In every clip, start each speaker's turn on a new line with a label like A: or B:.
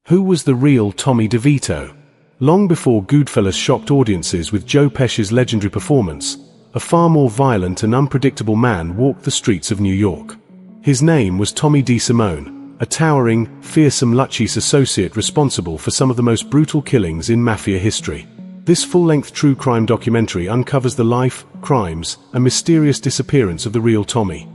A: Who was the real Tommy DeVito? Long before Goodfellas shocked audiences with Joe Pesci's legendary performance, a far more violent and unpredictable man walked the streets of New York. His name was Tommy DeSimone, a towering, fearsome Lucchese associate responsible for some of the most brutal killings in Mafia history. This full-length true crime documentary uncovers the life, crimes, and mysterious disappearance of the real Tommy.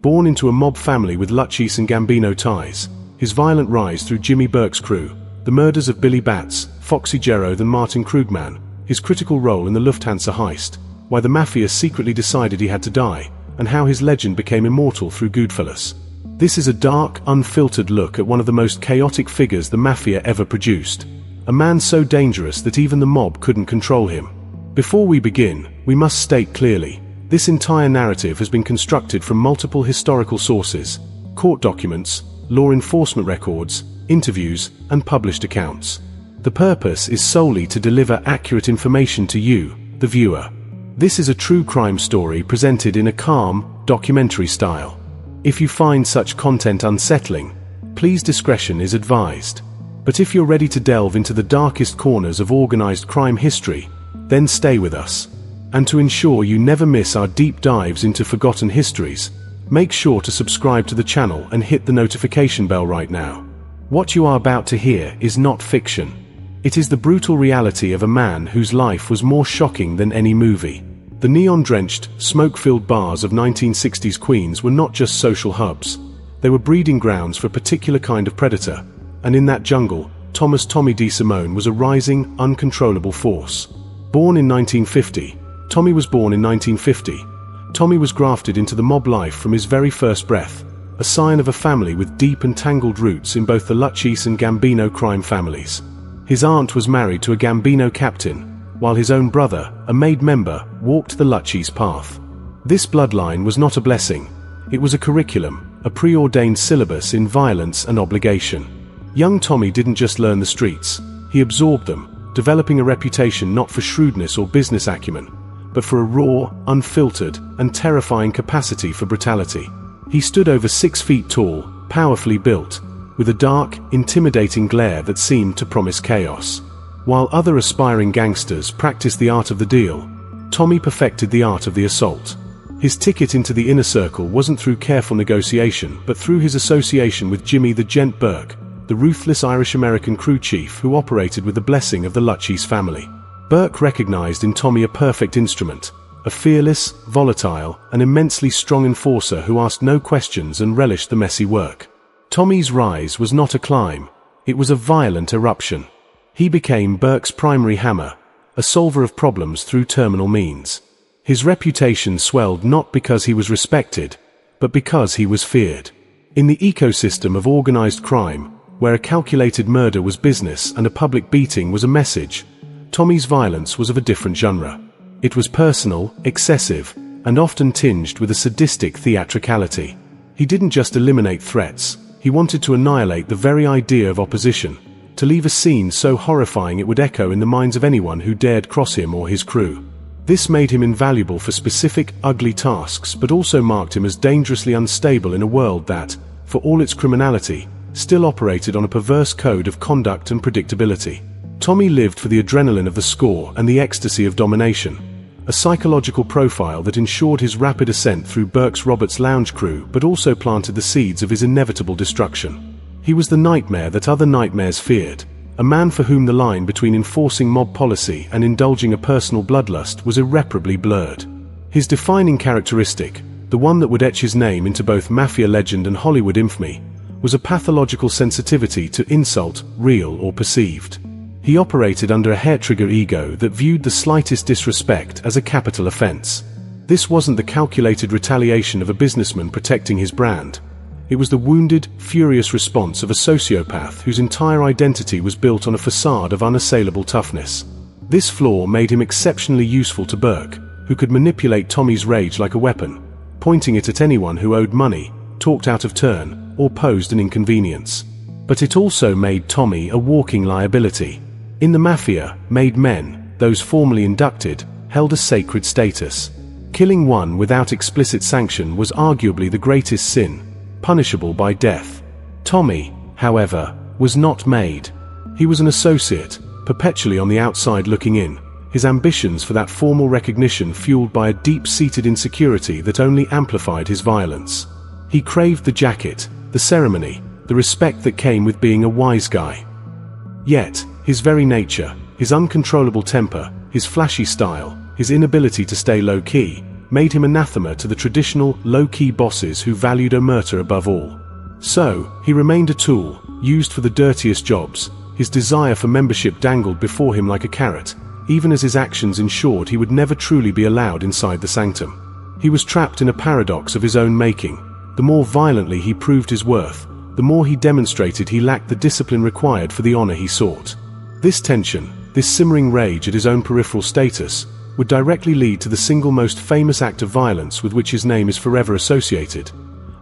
A: Born into a mob family with Lucchese and Gambino ties, his violent rise through Jimmy Burke's crew, the murders of Billy Batts, Foxy Jerothe and Martin Krugman, his critical role in the Lufthansa Heist, why the Mafia secretly decided he had to die, and how his legend became immortal through Goodfellas. This is a dark, unfiltered look at one of the most chaotic figures the Mafia ever produced. A man so dangerous that even the mob couldn't control him. Before we begin, we must state clearly, this entire narrative has been constructed from multiple historical sources, court documents, law enforcement records, interviews, and published accounts. The purpose is solely to deliver accurate information to you, the viewer. This is a true crime story presented in a calm, documentary style. If you find such content unsettling, please discretion is advised. But if you're ready to delve into the darkest corners of organized crime history, then stay with us. And to ensure you never miss our deep dives into forgotten histories, make sure to subscribe to the channel and hit the notification bell right now. What you are about to hear is not fiction. It is the brutal reality of a man whose life was more shocking than any movie. The neon-drenched, smoke-filled bars of 1960s Queens were not just social hubs. They were breeding grounds for a particular kind of predator, and in that jungle, Tommy DeSimone was a rising, uncontrollable force. Born in 1950, Tommy was grafted into the mob life from his very first breath, a sign of a family with deep and tangled roots in both the Lucchese and Gambino crime families. His aunt was married to a Gambino captain, while his own brother, a made member, walked the Lucchese path. This bloodline was not a blessing. It was a curriculum, a preordained syllabus in violence and obligation. Young Tommy didn't just learn the streets, he absorbed them, developing a reputation not for shrewdness or business acumen, but for a raw, unfiltered, and terrifying capacity for brutality. He stood over 6 feet tall, powerfully built, with a dark, intimidating glare that seemed to promise chaos. While other aspiring gangsters practiced the art of the deal, Tommy perfected the art of the assault. His ticket into the inner circle wasn't through careful negotiation, but through his association with Jimmy the Gent Burke, the ruthless Irish-American crew chief who operated with the blessing of the Lucchese family. Burke recognized in Tommy a perfect instrument, a fearless, volatile, and immensely strong enforcer who asked no questions and relished the messy work. Tommy's rise was not a climb, it was a violent eruption. He became Burke's primary hammer, a solver of problems through terminal means. His reputation swelled not because he was respected, but because he was feared. In the ecosystem of organized crime, where a calculated murder was business and a public beating was a message, Tommy's violence was of a different genre. It was personal, excessive, and often tinged with a sadistic theatricality. He didn't just eliminate threats, he wanted to annihilate the very idea of opposition, to leave a scene so horrifying it would echo in the minds of anyone who dared cross him or his crew. This made him invaluable for specific, ugly tasks, but also marked him as dangerously unstable in a world that, for all its criminality, still operated on a perverse code of conduct and predictability. Tommy lived for the adrenaline of the score and the ecstasy of domination, a psychological profile that ensured his rapid ascent through Burke's Roberts Lounge crew but also planted the seeds of his inevitable destruction. He was the nightmare that other nightmares feared, a man for whom the line between enforcing mob policy and indulging a personal bloodlust was irreparably blurred. His defining characteristic, the one that would etch his name into both Mafia legend and Hollywood infamy, was a pathological sensitivity to insult, real or perceived. He operated under a hair-trigger ego that viewed the slightest disrespect as a capital offense. This wasn't the calculated retaliation of a businessman protecting his brand. It was the wounded, furious response of a sociopath whose entire identity was built on a facade of unassailable toughness. This flaw made him exceptionally useful to Burke, who could manipulate Tommy's rage like a weapon, pointing it at anyone who owed money, talked out of turn, or posed an inconvenience. But it also made Tommy a walking liability. In the Mafia, made men, those formally inducted, held a sacred status. Killing one without explicit sanction was arguably the greatest sin, punishable by death. Tommy, however, was not made. He was an associate, perpetually on the outside looking in, his ambitions for that formal recognition fueled by a deep-seated insecurity that only amplified his violence. He craved the jacket, the ceremony, the respect that came with being a wise guy. Yet, his very nature, his uncontrollable temper, his flashy style, his inability to stay low-key, made him anathema to the traditional, low-key bosses who valued omerta above all. So, he remained a tool, used for the dirtiest jobs. His desire for membership dangled before him like a carrot, even as his actions ensured he would never truly be allowed inside the sanctum. He was trapped in a paradox of his own making. The more violently he proved his worth, the more he demonstrated he lacked the discipline required for the honor he sought. This tension, this simmering rage at his own peripheral status, would directly lead to the single most famous act of violence with which his name is forever associated.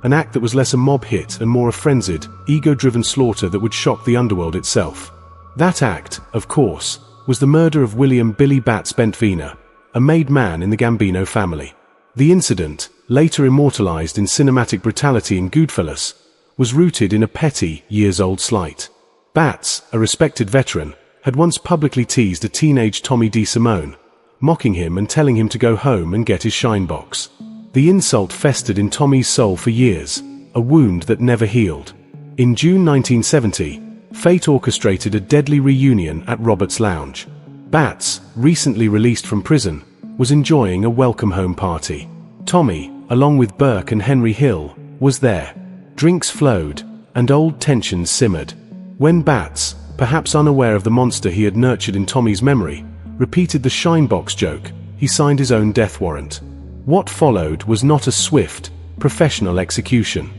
A: An act that was less a mob hit and more a frenzied, ego-driven slaughter that would shock the underworld itself. That act, of course, was the murder of William "Billy Bats" Bentvena, a made man in the Gambino family. The incident, later immortalized in cinematic brutality in Goodfellas, was rooted in a petty, years-old slight. Bats, a respected veteran, had once publicly teased a teenage Tommy DeSimone, mocking him and telling him to go home and get his shine box. The insult festered in Tommy's soul for years, a wound that never healed. In June 1970, fate orchestrated a deadly reunion at Robert's Lounge. Bats, recently released from prison, was enjoying a welcome home party. Tommy, along with Burke and Henry Hill, was there. Drinks flowed, and old tensions simmered. When Bats, perhaps unaware of the monster he had nurtured in Tommy's memory, repeated the shinebox joke, he signed his own death warrant. What followed was not a swift, professional execution.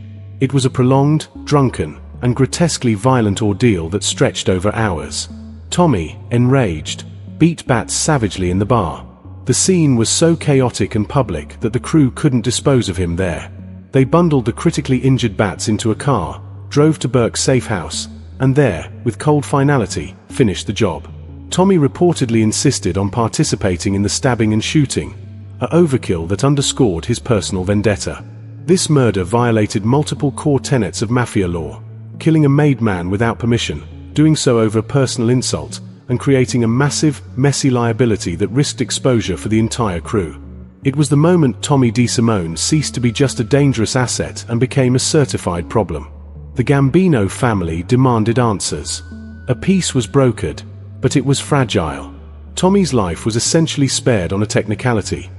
A: It was a prolonged, drunken, and grotesquely violent ordeal that stretched over hours. Tommy, enraged, beat Bats savagely in the bar. The scene was so chaotic and public that the crew couldn't dispose of him there. They bundled the critically injured Bats into a car, drove to Burke's safe house, and there, with cold finality, finished the job. Tommy reportedly insisted on participating in the stabbing and shooting, an overkill that underscored his personal vendetta. This murder violated multiple core tenets of Mafia law, killing a made man without permission, doing so over a personal insult, and creating a massive, messy liability that risked exposure for the entire crew. It was the moment Tommy DeSimone ceased to be just a dangerous asset and became a certified problem. The Gambino family demanded answers. A peace was brokered, but it was fragile. Tommy's life was essentially spared on a technicality.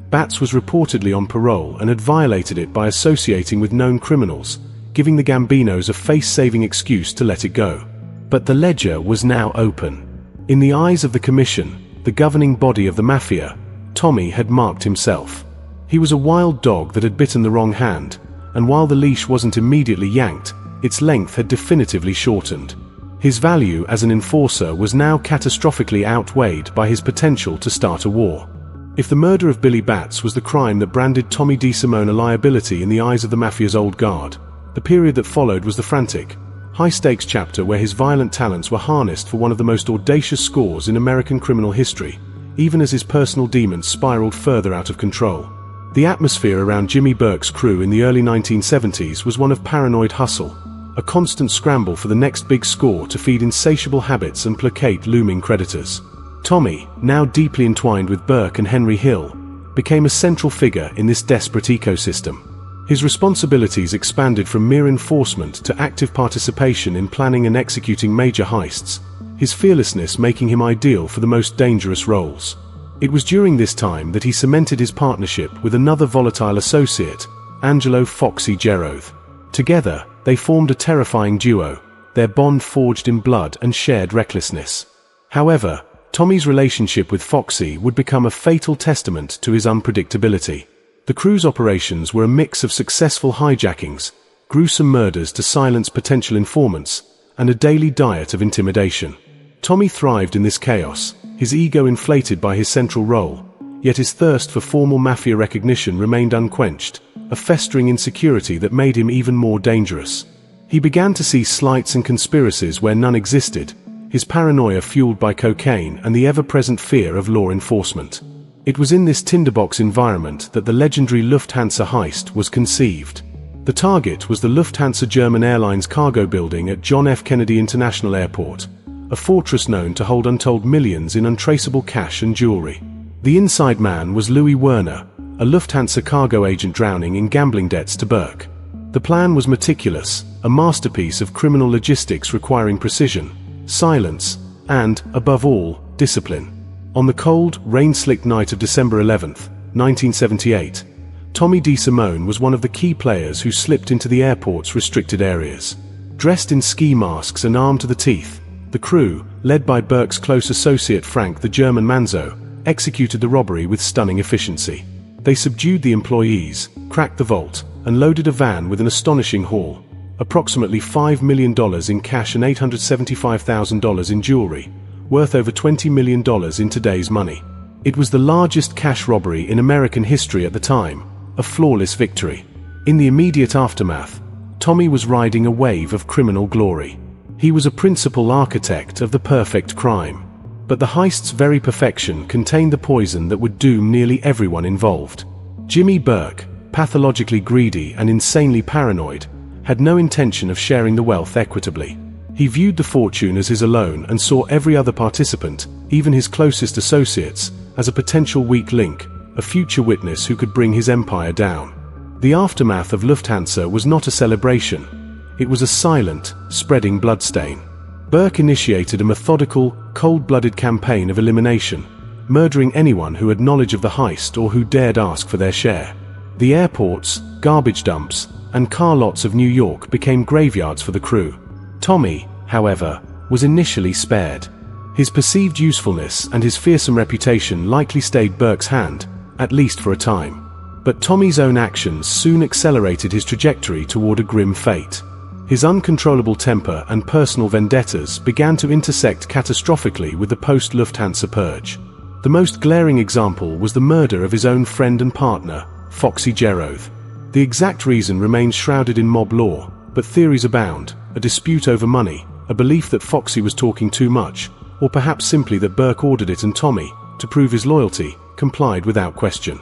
A: Bats was reportedly on parole and had violated it by associating with known criminals, giving the Gambinos a face-saving excuse to let it go. But the ledger was now open. In the eyes of the Commission, the governing body of the Mafia, Tommy had marked himself. He was a wild dog that had bitten the wrong hand, and while the leash wasn't immediately yanked, its length had definitively shortened. His value as an enforcer was now catastrophically outweighed by his potential to start a war. If the murder of Billy Bats was the crime that branded Tommy DeSimone a liability in the eyes of the Mafia's old guard, the period that followed was the frantic, high-stakes chapter where his violent talents were harnessed for one of the most audacious scores in American criminal history, even as his personal demons spiraled further out of control. The atmosphere around Jimmy Burke's crew in the early 1970s was one of paranoid hustle, a constant scramble for the next big score to feed insatiable habits and placate looming creditors. Tommy, now deeply entwined with Burke and Henry Hill, became a central figure in this desperate ecosystem. His responsibilities expanded from mere enforcement to active participation in planning and executing major heists, his fearlessness making him ideal for the most dangerous roles. It was during this time that he cemented his partnership with another volatile associate, Angelo "Foxy" Jerothe. Together, they formed a terrifying duo, their bond forged in blood and shared recklessness. However, Tommy's relationship with Foxy would become a fatal testament to his unpredictability. The crew's operations were a mix of successful hijackings, gruesome murders to silence potential informants, and a daily diet of intimidation. Tommy thrived in this chaos, his ego inflated by his central role, yet his thirst for formal Mafia recognition remained unquenched, a festering insecurity that made him even more dangerous. He began to see slights and conspiracies where none existed, his paranoia fueled by cocaine and the ever-present fear of law enforcement. It was in this tinderbox environment that the legendary Lufthansa Heist was conceived. The target was the Lufthansa German Airlines cargo building at John F. Kennedy International Airport, a fortress known to hold untold millions in untraceable cash and jewelry. The inside man was Louis Werner, a Lufthansa cargo agent drowning in gambling debts to Burke. The plan was meticulous, a masterpiece of criminal logistics requiring precision, silence, and, above all, discipline. On the cold, rain-slicked night of December 11, 1978, Tommy DeSimone was one of the key players who slipped into the airport's restricted areas. Dressed in ski masks and armed to the teeth, the crew, led by Burke's close associate Frank the German Manzo, executed the robbery with stunning efficiency. They subdued the employees, cracked the vault, and loaded a van with an astonishing haul, approximately $5 million in cash and $875,000 in jewelry, worth over $20 million in today's money. It was the largest cash robbery in American history at the time, a flawless victory. In the immediate aftermath, Tommy was riding a wave of criminal glory. He was a principal architect of the perfect crime. But the heist's very perfection contained the poison that would doom nearly everyone involved. Jimmy Burke, pathologically greedy and insanely paranoid, had no intention of sharing the wealth equitably. He viewed the fortune as his alone and saw every other participant, even his closest associates, as a potential weak link, a future witness who could bring his empire down. The aftermath of Lufthansa was not a celebration. It was a silent, spreading bloodstain. Burke initiated a methodical, cold-blooded campaign of elimination, murdering anyone who had knowledge of the heist or who dared ask for their share. The airports, garbage dumps, and car lots of New York became graveyards for the crew. Tommy, however, was initially spared. His perceived usefulness and his fearsome reputation likely stayed Burke's hand, at least for a time. But Tommy's own actions soon accelerated his trajectory toward a grim fate. His uncontrollable temper and personal vendettas began to intersect catastrophically with the post-Lufthansa purge. The most glaring example was the murder of his own friend and partner, Foxy Jerothe. The exact reason remains shrouded in mob lore, but theories abound: a dispute over money, a belief that Foxy was talking too much, or perhaps simply that Burke ordered it and Tommy, to prove his loyalty, complied without question.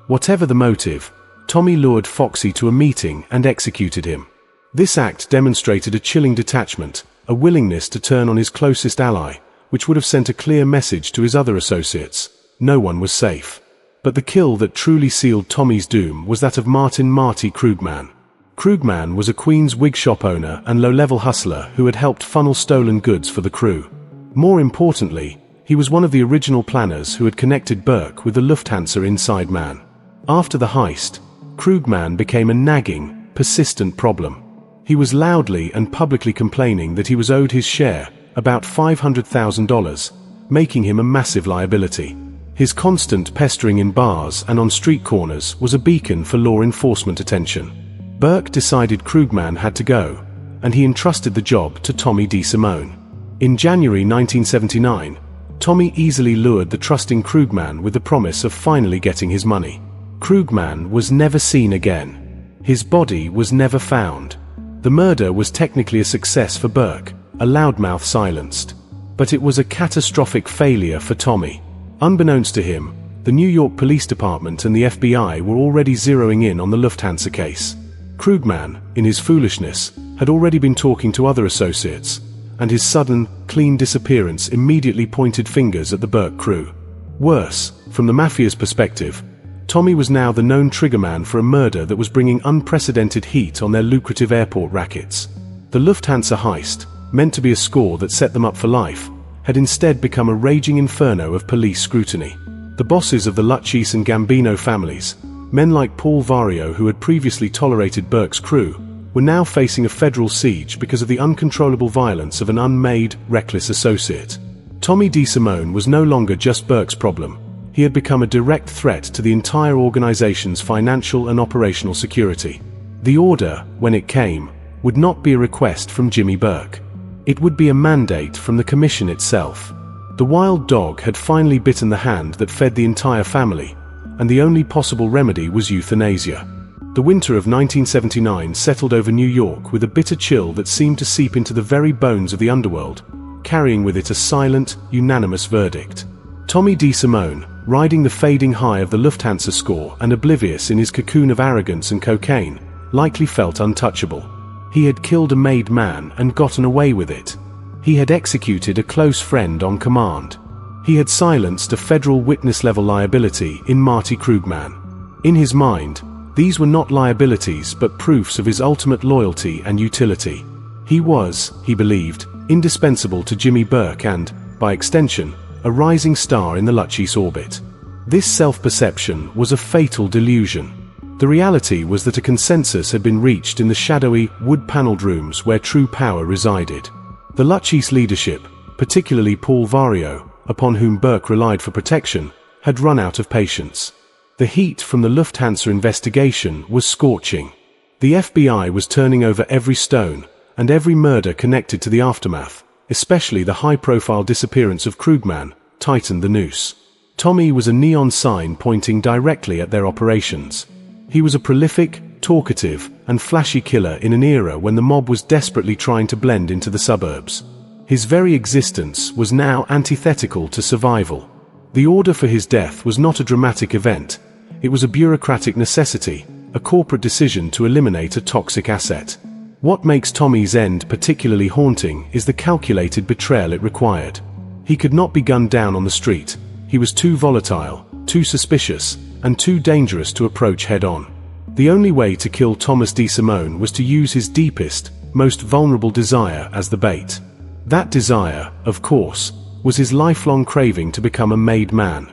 A: Whatever the motive, Tommy lured Foxy to a meeting and executed him. This act demonstrated a chilling detachment, a willingness to turn on his closest ally, which would have sent a clear message to his other associates: no one was safe. But the kill that truly sealed Tommy's doom was that of Martin Krugman. Krugman was a Queens wig shop owner and low-level hustler who had helped funnel stolen goods for the crew. More importantly, he was one of the original planners who had connected Burke with the Lufthansa inside man. After the heist, Krugman became a nagging, persistent problem. He was loudly and publicly complaining that he was owed his share, about $500,000, making him a massive liability. His constant pestering in bars and on street corners was a beacon for law enforcement attention. Burke decided Krugman had to go, and he entrusted the job to Tommy DeSimone. In January 1979, Tommy easily lured the trusting Krugman with the promise of finally getting his money. Krugman was never seen again. His body was never found. The murder was technically a success for Burke, a loudmouth silenced. But it was a catastrophic failure for Tommy. Unbeknownst to him, the New York Police Department and the FBI were already zeroing in on the Lufthansa case. Krugman, in his foolishness, had already been talking to other associates, and his sudden, clean disappearance immediately pointed fingers at the Burke crew. Worse, from the Mafia's perspective, Tommy was now the known triggerman for a murder that was bringing unprecedented heat on their lucrative airport rackets. The Lufthansa heist, meant to be a score that set them up for life, had instead become a raging inferno of police scrutiny. The bosses of the Lucchese and Gambino families, men like Paul Vario who had previously tolerated Burke's crew, were now facing a federal siege because of the uncontrollable violence of an unmade, reckless associate. Tommy DeSimone was no longer just Burke's problem. He had become a direct threat to the entire organization's financial and operational security. The order, when it came, would not be a request from Jimmy Burke. It would be a mandate from the commission itself. The wild dog had finally bitten the hand that fed the entire family, and the only possible remedy was euthanasia. The winter of 1979 settled over New York with a bitter chill that seemed to seep into the very bones of the underworld, carrying with it a silent, unanimous verdict. Tommy DeSimone, riding the fading high of the Lufthansa score and oblivious in his cocoon of arrogance and cocaine, likely felt untouchable. He had killed a made man and gotten away with it. He had executed a close friend on command. He had silenced a federal witness-level liability in Martin Krugman. In his mind, these were not liabilities but proofs of his ultimate loyalty and utility. He was, he believed, indispensable to Jimmy Burke and, by extension, a rising star in the Lucchese orbit. This self-perception was a fatal delusion. The reality was that a consensus had been reached in the shadowy, wood-paneled rooms where true power resided. The Lucchese leadership, particularly Paul Vario, upon whom Burke relied for protection, had run out of patience. The heat from the Lufthansa investigation was scorching. The FBI was turning over every stone, and every murder connected to the aftermath, especially the high-profile disappearance of Krugman, tightened the noose. Tommy was a neon sign pointing directly at their operations. He was a prolific, talkative, and flashy killer in an era when the mob was desperately trying to blend into the suburbs. His very existence was now antithetical to survival. The order for his death was not a dramatic event. It was a bureaucratic necessity, a corporate decision to eliminate a toxic asset. What makes Tommy's end particularly haunting is the calculated betrayal it required. He could not be gunned down on the street. He was too volatile, too suspicious, and too dangerous to approach head-on. The only way to kill Thomas DeSimone was to use his deepest, most vulnerable desire as the bait. That desire, of course, was his lifelong craving to become a made man.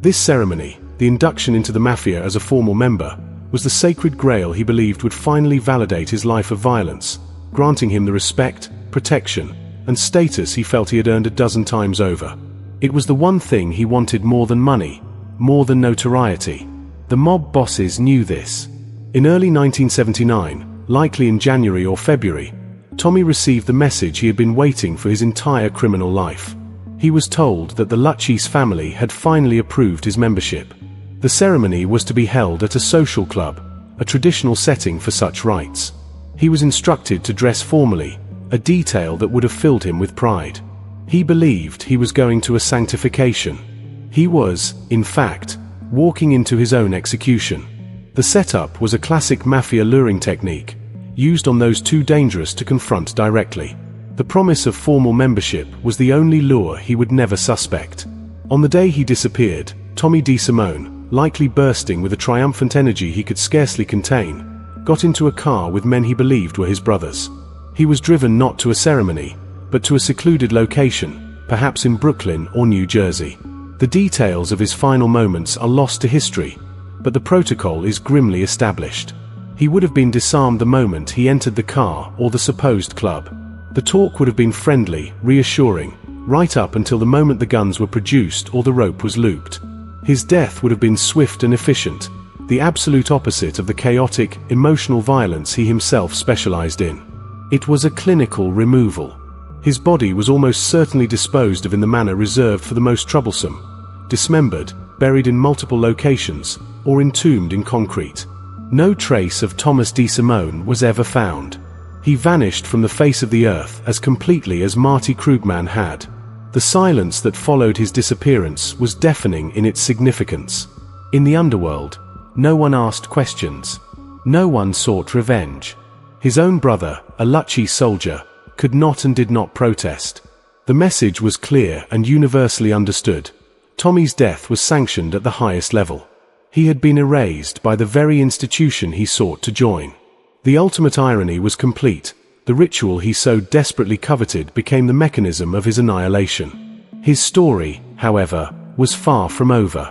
A: This ceremony, the induction into the Mafia as a formal member, was the sacred grail he believed would finally validate his life of violence, granting him the respect, protection, and status he felt he had earned a dozen times over. It was the one thing he wanted more than money, more than notoriety. The mob bosses knew this. In early 1979, likely in January or February, Tommy received the message he had been waiting for his entire criminal life. He was told that the Lucchese family had finally approved his membership. The ceremony was to be held at a social club, a traditional setting for such rites. He was instructed to dress formally, a detail that would have filled him with pride. He believed he was going to a sanctification. He was, in fact, walking into his own execution. The setup was a classic Mafia luring technique, used on those too dangerous to confront directly. The promise of formal membership was the only lure he would never suspect. On the day he disappeared, Tommy DeSimone, likely bursting with a triumphant energy he could scarcely contain, got into a car with men he believed were his brothers. He was driven not to a ceremony, but to a secluded location, perhaps in Brooklyn or New Jersey. The details of his final moments are lost to history, but the protocol is grimly established. He would have been disarmed the moment he entered the car or the supposed club. The talk would have been friendly, reassuring, right up until the moment the guns were produced or the rope was looped. His death would have been swift and efficient, the absolute opposite of the chaotic, emotional violence he himself specialized in. It was a clinical removal. His body was almost certainly disposed of in the manner reserved for the most troublesome, dismembered, buried in multiple locations, or entombed in concrete. No trace of Thomas DeSimone was ever found. He vanished from the face of the earth as completely as Martin Krugman had. The silence that followed his disappearance was deafening in its significance. In the underworld, no one asked questions. No one sought revenge. His own brother, a Lucchese soldier, could not and did not protest. The message was clear and universally understood. Tommy's death was sanctioned at the highest level. He had been erased by the very institution he sought to join. The ultimate irony was complete. The ritual he so desperately coveted became the mechanism of his annihilation. His story, however, was far from over.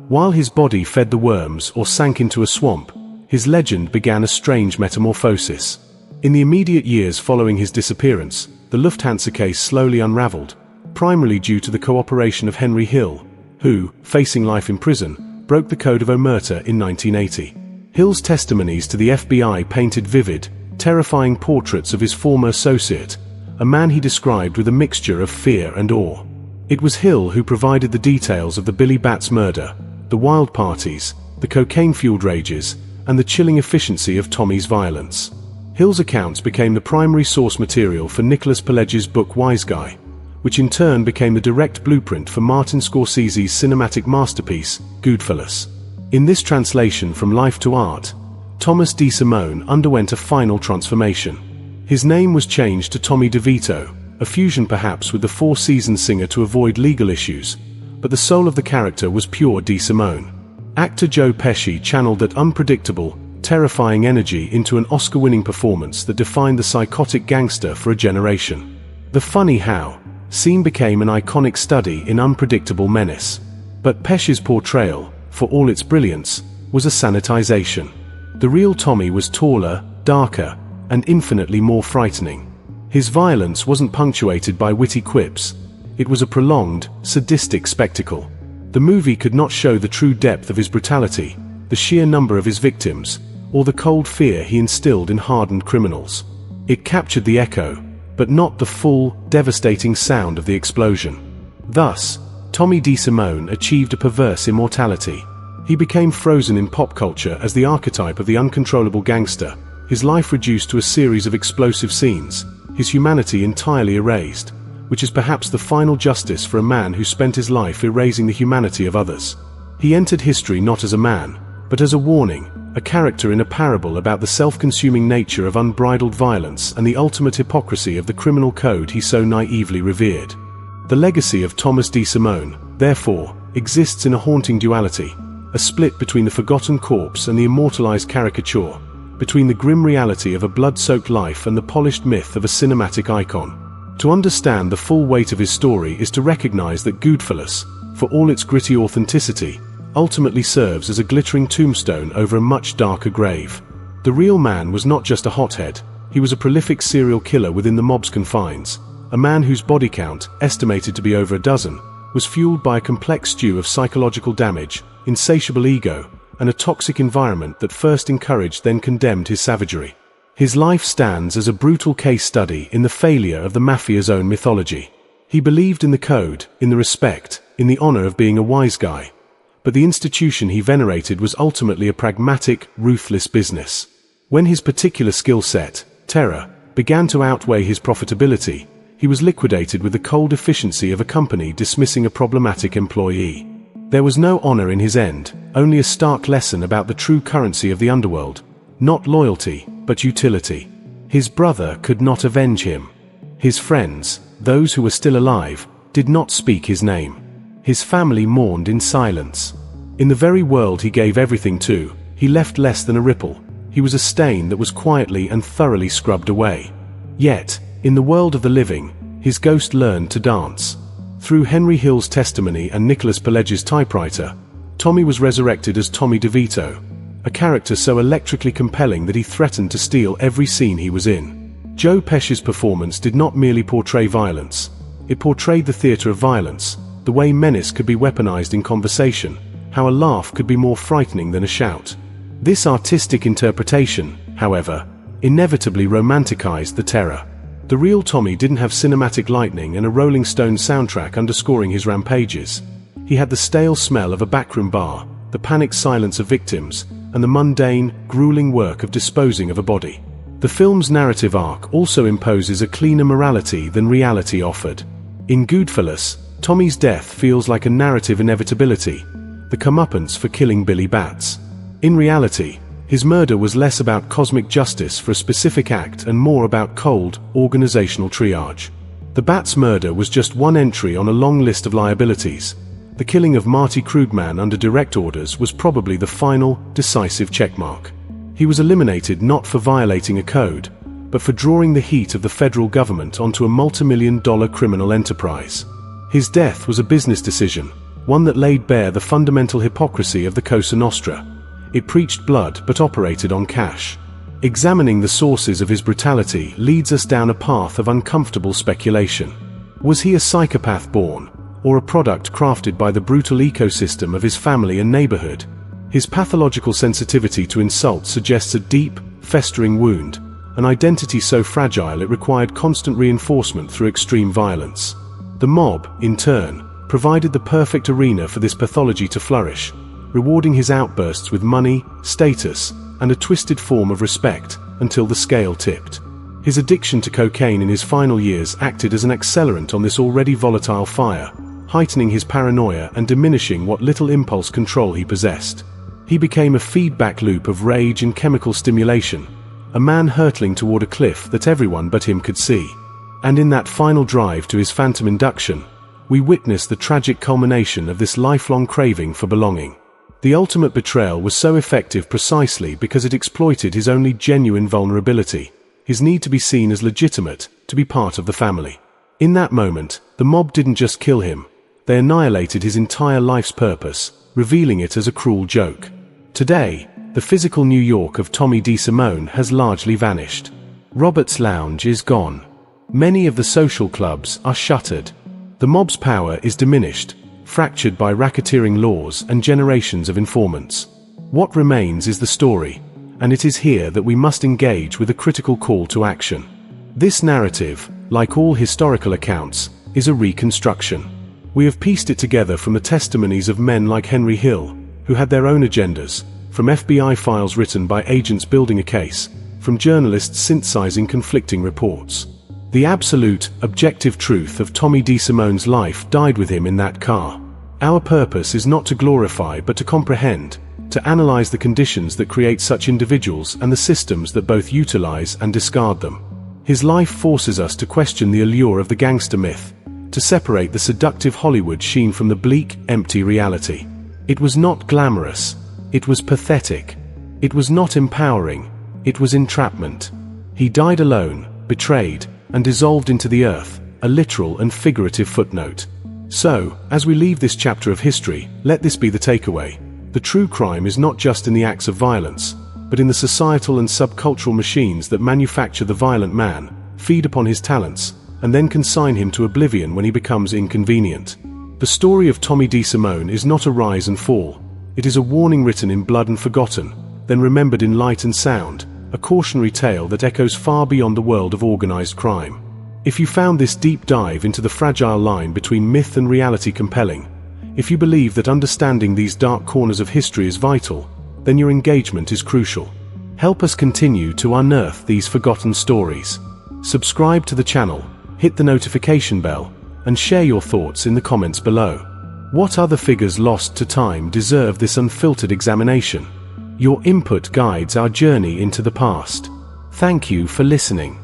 A: While his body fed the worms or sank into a swamp, his legend began a strange metamorphosis. In the immediate years following his disappearance, the Lufthansa case slowly unraveled, primarily due to the cooperation of Henry Hill, who, facing life in prison, broke the code of omerta in 1980. Hill's testimonies to the FBI painted vivid, terrifying portraits of his former associate, a man he described with a mixture of fear and awe. It was Hill who provided the details of the Billy Batts murder, the wild parties, the cocaine-fueled rages, and the chilling efficiency of Tommy's violence. Hill's accounts became the primary source material for Nicholas Pileggi's book Wise Guy, which in turn became the direct blueprint for Martin Scorsese's cinematic masterpiece, Goodfellas. In this translation from life to art, Thomas DeSimone underwent a final transformation. His name was changed to Tommy DeVito, a fusion perhaps with the Four Seasons singer to avoid legal issues, but the soul of the character was pure DeSimone. Actor Joe Pesci channeled that unpredictable, terrifying energy into an Oscar-winning performance that defined the psychotic gangster for a generation. The funny how scene became an iconic study in unpredictable menace. But Pesci's portrayal, for all its brilliance, was a sanitization. The real Tommy was taller, darker, and infinitely more frightening. His violence wasn't punctuated by witty quips. It was a prolonged, sadistic spectacle. The movie could not show the true depth of his brutality, the sheer number of his victims, or the cold fear he instilled in hardened criminals. It captured the echo, but not the full, devastating sound of the explosion. Thus, Tommy DeSimone achieved a perverse immortality. He became frozen in pop culture as the archetype of the uncontrollable gangster, his life reduced to a series of explosive scenes, his humanity entirely erased, which is perhaps the final justice for a man who spent his life erasing the humanity of others. He entered history not as a man, but as a warning, a character in a parable about the self-consuming nature of unbridled violence and the ultimate hypocrisy of the criminal code he so naively revered. The legacy of Thomas DeSimone, therefore, exists in a haunting duality, a split between the forgotten corpse and the immortalized caricature, between the grim reality of a blood-soaked life and the polished myth of a cinematic icon. To understand the full weight of his story is to recognize that Goodfellas, for all its gritty authenticity, ultimately serves as a glittering tombstone over a much darker grave. The real man was not just a hothead, he was a prolific serial killer within the mob's confines, a man whose body count, estimated to be over a dozen, was fueled by a complex stew of psychological damage, insatiable ego, and a toxic environment that first encouraged then condemned his savagery. His life stands as a brutal case study in the failure of the Mafia's own mythology. He believed in the code, in the respect, in the honor of being a wise guy. But the institution he venerated was ultimately a pragmatic, ruthless business. When his particular skill set, terror, began to outweigh his profitability, he was liquidated with the cold efficiency of a company dismissing a problematic employee. There was no honor in his end, only a stark lesson about the true currency of the underworld, not loyalty, but utility. His brother could not avenge him. His friends, those who were still alive, did not speak his name. His family mourned in silence. In the very world he gave everything to, he left less than a ripple. He was a stain that was quietly and thoroughly scrubbed away. Yet, in the world of the living, his ghost learned to dance. Through Henry Hill's testimony and Nicholas Pileggi's typewriter, Tommy was resurrected as Tommy DeVito, a character so electrically compelling that he threatened to steal every scene he was in. Joe Pesci's performance did not merely portray violence. It portrayed the theater of violence, the way menace could be weaponized in conversation, how a laugh could be more frightening than a shout. This artistic interpretation, however, inevitably romanticized the terror. The real Tommy didn't have cinematic lightning and a Rolling Stones soundtrack underscoring his rampages. He had the stale smell of a backroom bar, the panicked silence of victims, and the mundane, grueling work of disposing of a body. The film's narrative arc also imposes a cleaner morality than reality offered. In Goodfellas, Tommy's death feels like a narrative inevitability, the comeuppance for killing Billy Batts. In reality, his murder was less about cosmic justice for a specific act and more about cold, organizational triage. The Batts murder was just one entry on a long list of liabilities. The killing of Martin Krugman under direct orders was probably the final, decisive checkmark. He was eliminated not for violating a code, but for drawing the heat of the federal government onto a multi-million-dollar criminal enterprise. His death was a business decision, one that laid bare the fundamental hypocrisy of the Cosa Nostra. It preached blood but operated on cash. Examining the sources of his brutality leads us down a path of uncomfortable speculation. Was he a psychopath born, or a product crafted by the brutal ecosystem of his family and neighborhood? His pathological sensitivity to insult suggests a deep, festering wound, an identity so fragile it required constant reinforcement through extreme violence. The mob, in turn, provided the perfect arena for this pathology to flourish, rewarding his outbursts with money, status, and a twisted form of respect, until the scale tipped. His addiction to cocaine in his final years acted as an accelerant on this already volatile fire, heightening his paranoia and diminishing what little impulse control he possessed. He became a feedback loop of rage and chemical stimulation, a man hurtling toward a cliff that everyone but him could see. And in that final drive to his phantom induction, we witness the tragic culmination of this lifelong craving for belonging. The ultimate betrayal was so effective precisely because it exploited his only genuine vulnerability, his need to be seen as legitimate, to be part of the family. In that moment, the mob didn't just kill him, they annihilated his entire life's purpose, revealing it as a cruel joke. Today, the physical New York of Tommy DeSimone has largely vanished. Robert's Lounge is gone. Many of the social clubs are shuttered. The mob's power is diminished, fractured by racketeering laws and generations of informants. What remains is the story, and it is here that we must engage with a critical call to action. This narrative, like all historical accounts, is a reconstruction. We have pieced it together from the testimonies of men like Henry Hill, who had their own agendas, from FBI files written by agents building a case, from journalists synthesizing conflicting reports. The absolute, objective truth of Tommy DeSimone's life died with him in that car. Our purpose is not to glorify but to comprehend, to analyze the conditions that create such individuals and the systems that both utilize and discard them. His life forces us to question the allure of the gangster myth, to separate the seductive Hollywood sheen from the bleak, empty reality. It was not glamorous. It was pathetic. It was not empowering. It was entrapment. He died alone, betrayed, and dissolved into the earth, a literal and figurative footnote. So, as we leave this chapter of history, let this be the takeaway. The true crime is not just in the acts of violence, but in the societal and subcultural machines that manufacture the violent man, feed upon his talents, and then consign him to oblivion when he becomes inconvenient. The story of Tommy DeSimone is not a rise and fall. It is a warning written in blood and forgotten, then remembered in light and sound, a cautionary tale that echoes far beyond the world of organized crime. If you found this deep dive into the fragile line between myth and reality compelling, if you believe that understanding these dark corners of history is vital, then your engagement is crucial. Help us continue to unearth these forgotten stories. Subscribe to the channel, hit the notification bell, and share your thoughts in the comments below. What other figures lost to time deserve this unfiltered examination? Your input guides our journey into the past. Thank you for listening.